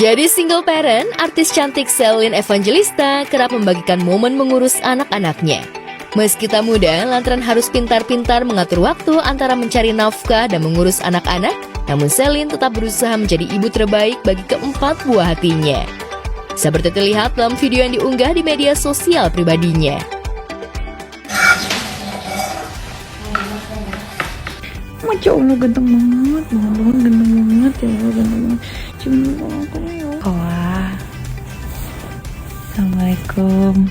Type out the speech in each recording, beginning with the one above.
Jadi single parent, artis cantik Selin Evangelista kerap membagikan momen mengurus anak-anaknya. Meski tak mudah, lantaran harus pintar-pintar mengatur waktu antara mencari nafkah dan mengurus anak-anak, namun Selin tetap berusaha menjadi ibu terbaik bagi keempat buah hatinya. Seperti terlihat dalam video yang diunggah di media sosial pribadinya. Ya Allah, ganteng banget, ganteng banget, ya Allah, ganteng banget. Cuma aku ya. Wah. Assalamualaikum.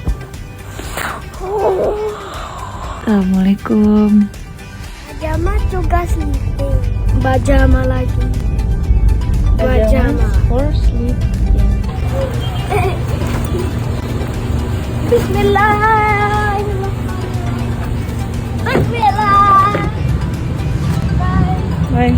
Assalamualaikum. Bajama juga sleeping. Bajama lagi. Bajama. For sleeping. Bismillahirrahmanirrahim. Bismillah. Bye.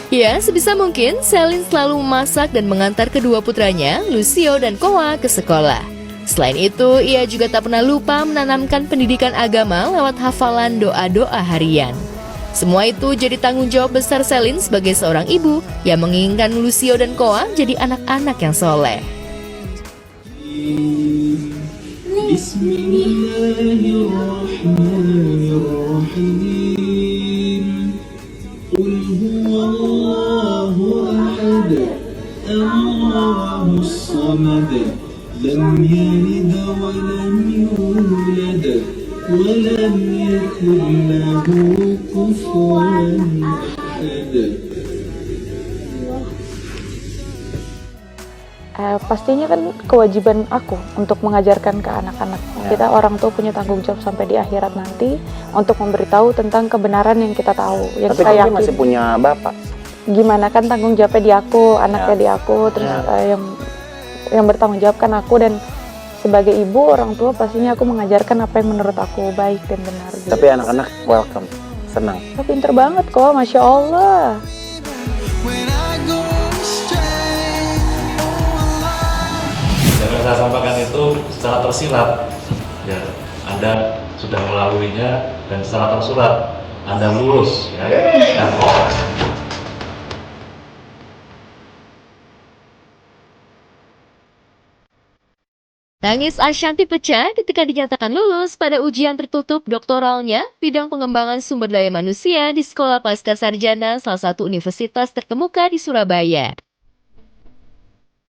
Ya, sebisa mungkin Selin selalu memasak dan mengantar kedua putranya, Lucio dan Koa, ke sekolah. Selain itu, ia juga tak pernah lupa menanamkan pendidikan agama lewat hafalan doa-doa harian. Semua itu jadi tanggung jawab besar Selin sebagai seorang ibu yang menginginkan Lucio dan Koa jadi anak-anak yang soleh. Bismillahirrahmanirrahim. Qul huwallahu ahad, Allahus samad, lam yalid wa lam yulad, wa lam yakul lahu kufuwan ahad. Pastinya kan kewajiban aku untuk mengajarkan ke anak-anak. Kita orang tua punya tanggung jawab sampai di akhirat nanti untuk memberitahu tentang kebenaran yang kita tahu, yang tapi kita kamu yakin. masih punya bapak. Gimana kan tanggung jawabnya di aku, anaknya di aku, terus yang bertanggung jawab kan aku, dan sebagai ibu orang tua pastinya aku mengajarkan apa yang menurut aku baik dan benar. Gitu. Tapi anak-anak welcome, senang. Pinter banget kok, Masya Allah. Yang saya sampaikan itu secara tersirat, ya, Anda sudah melaluinya dan secara tersurat Anda lulus, ya, dan lolos. Tangis Ashanti pecah ketika dinyatakan lulus pada ujian tertutup doktoralnya bidang pengembangan sumber daya manusia di Sekolah Pascasarjana salah satu universitas terkemuka di Surabaya.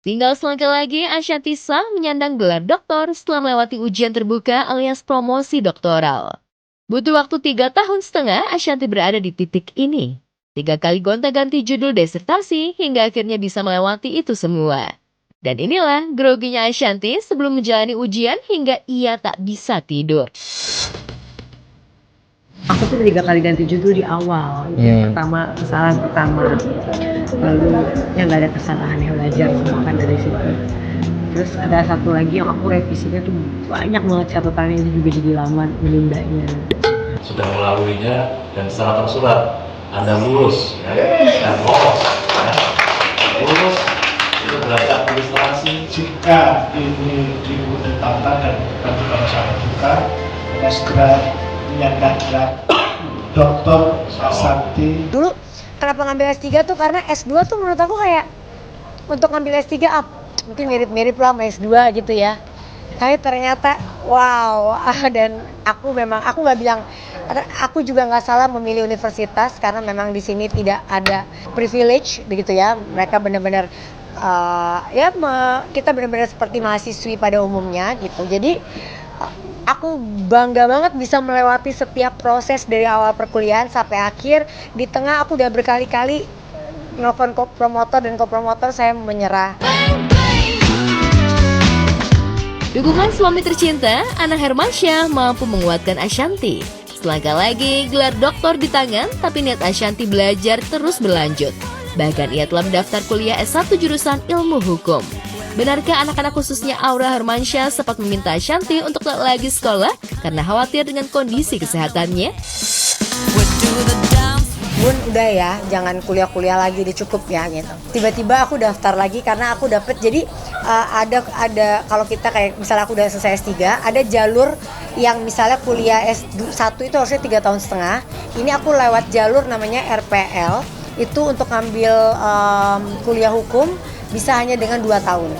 Tinggal selangkah lagi, Ashanti sah menyandang gelar doktor setelah melewati ujian terbuka alias promosi doktoral. Butuh waktu 3,5 tahun, Ashanti berada di titik ini. 3 kali gonta-ganti judul disertasi hingga akhirnya bisa melewati itu semua. Dan inilah groginya Ashanti sebelum menjalani ujian hingga ia tak bisa tidur. Aku tuh 3 kali ganti judul di awal. Pertama, kesalahan pertama. Lalu yang nggak ada kesalahan, yang belajar semua kan dari situ. Terus ada satu lagi yang aku revisinya tuh banyak banget catatannya, itu juga jadi lama menundanya. Sudah melaluinya dan secara tersurat Anda lulus, ya, dan lolos, ya. Lulus itu berangkat ilustrasi. Jika ini ditetapkan dan bukan pada saat buka, kita segera menyandang gelar Doktor Ashanti. Dulu kenapa ngambil S3 tuh karena S2 tuh menurut aku kayak untuk ngambil S3 mungkin mirip-mirip lah sama S2 gitu ya. Tapi ternyata wow, dan aku nggak bilang, aku juga nggak salah memilih universitas karena memang di sini tidak ada privilege begitu ya. Mereka benar-benar kita benar-benar seperti mahasiswi pada umumnya gitu. Jadi aku bangga banget bisa melewati setiap proses dari awal perkuliahan sampai akhir. Di tengah aku udah berkali-kali nelfon promotor dan kopromotor saya menyerah. Dukungan suami tercinta, Anna Hermansyah mampu menguatkan Ashanti. Selangkah lagi, gelar doktor di tangan, tapi niat Ashanti belajar terus berlanjut. Bahkan ia telah mendaftar kuliah S1 jurusan ilmu hukum. Benarkah anak-anak khususnya Aura Hermansyah sempat meminta Ashanti untuk tak lagi sekolah karena khawatir dengan kondisi kesehatannya? Bun, udah ya, jangan kuliah-kuliah lagi, udah cukup ya gitu. Tiba-tiba aku daftar lagi karena aku dapet, jadi ada kalau kita kayak misalnya aku udah selesai S3, ada jalur yang misalnya kuliah S1 itu harusnya 3,5 tahun. Ini aku lewat jalur namanya RPL. itu untuk ngambil kuliah hukum bisa hanya dengan 2 tahun.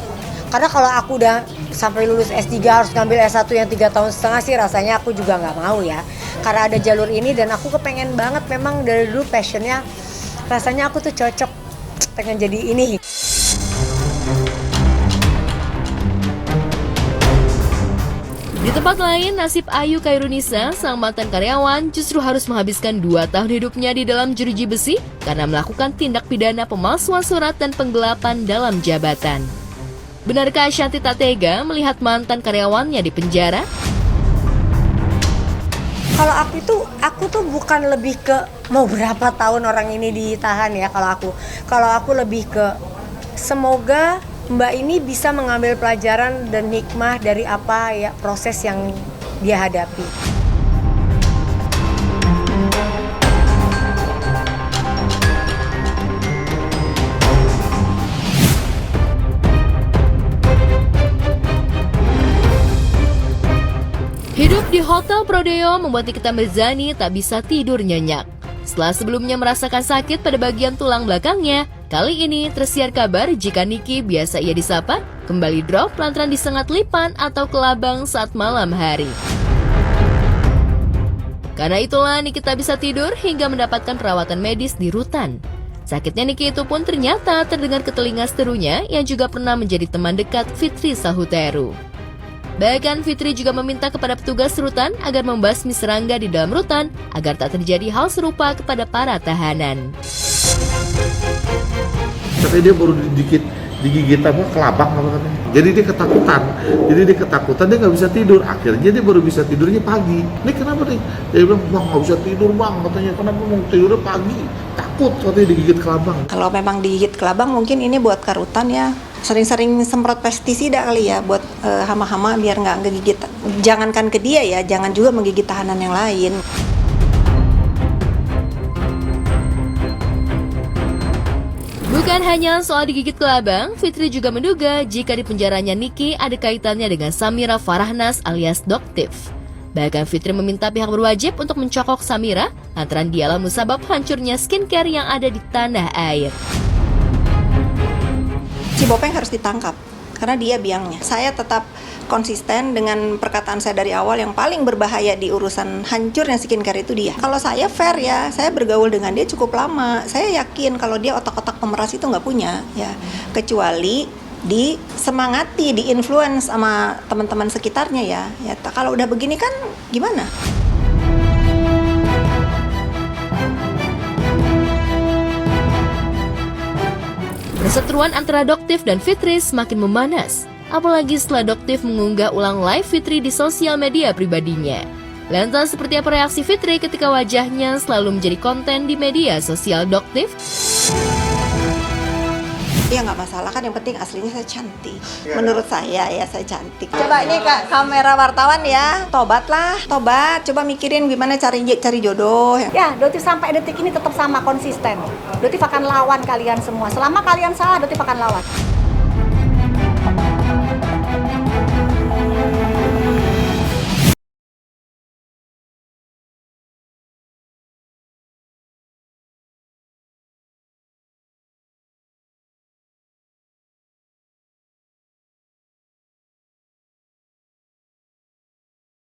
Karena kalau aku udah sampai lulus S3 harus ngambil S1 yang 3,5 tahun sih rasanya aku juga nggak mau ya. Karena ada jalur ini dan aku kepengen banget, memang dari dulu passionnya, rasanya aku tuh cocok pengen jadi ini. Di tempat lain, nasib Ayu Khairunisa, sang mantan karyawan, justru harus menghabiskan 2 tahun hidupnya di dalam jeruji besi karena melakukan tindak pidana pemalsuan surat dan penggelapan dalam jabatan. Benarkah Ashanty tak tega melihat mantan karyawannya di penjara? Kalau aku tuh bukan lebih ke mau berapa tahun orang ini ditahan ya kalau aku lebih ke semoga Mbak ini bisa mengambil pelajaran dan hikmah dari apa ya proses yang dia hadapi. Hidup di Hotel Prodeo membuat Nikita Mirzani tak bisa tidur nyenyak. Setelah sebelumnya merasakan sakit pada bagian tulang belakangnya, kali ini tersiar kabar jika Niki, biasa ia disapa, kembali drop lantaran disengat lipan atau kelabang saat malam hari. Karena itulah Niki tak bisa tidur hingga mendapatkan perawatan medis di rutan. Sakitnya Niki itu pun ternyata terdengar ke telinga seterunya yang juga pernah menjadi teman dekat Fitri Sahuteru. Bahkan Fitri juga meminta kepada petugas rutan agar membasmi serangga di dalam rutan agar tak terjadi hal serupa kepada para tahanan. Katanya dia baru digigit apa kelabang apa katanya. Jadi dia ketakutan, dia nggak bisa tidur. Akhirnya dia baru bisa tidurnya pagi. Ini kenapa nih? Dia bilang, bang nggak bisa tidur bang. Katanya kenapa mau tidurnya pagi? Takut katanya digigit kelabang. Kalau memang digigit kelabang mungkin ini buat karutan ya. Sering-sering semprot pestisida kali ya buat hama-hama biar nggak ngegigit. Jangankan ke dia ya, jangan juga menggigit tahanan yang lain. Bukan hanya soal digigit kelabang, Fitri juga menduga jika di penjaranya Niki ada kaitannya dengan Samira Farahnas alias Doktif. Bahkan Fitri meminta pihak berwajib untuk mencokok Samira lantaran dialah musabab hancurnya skincare yang ada di tanah air. Cibopeng harus ditangkap karena dia biangnya. Saya tetap konsisten dengan perkataan saya dari awal, yang paling berbahaya di urusan hancurnya skincare itu dia. Kalau saya fair ya, saya bergaul dengan dia cukup lama. Saya yakin kalau dia otak-otak pemeras itu nggak punya ya, kecuali disemangati, di-influence sama teman-teman sekitarnya ya. Ya kalau udah begini kan gimana? Perseteruan antara Doktif dan Fitri semakin memanas, apalagi setelah Doktif mengunggah ulang live Fitri di sosial media pribadinya. Lantas seperti apa reaksi Fitri ketika wajahnya selalu menjadi konten di media sosial Doktif? Ya nggak masalah kan, yang penting aslinya saya cantik. Menurut saya ya saya cantik. Coba ini Kak, kamera wartawan ya, tobat, coba mikirin gimana cari jodoh. Ya, Doktif sampai detik ini tetap sama konsisten. Doktif akan lawan kalian semua. Selama kalian salah, Doktif akan lawan.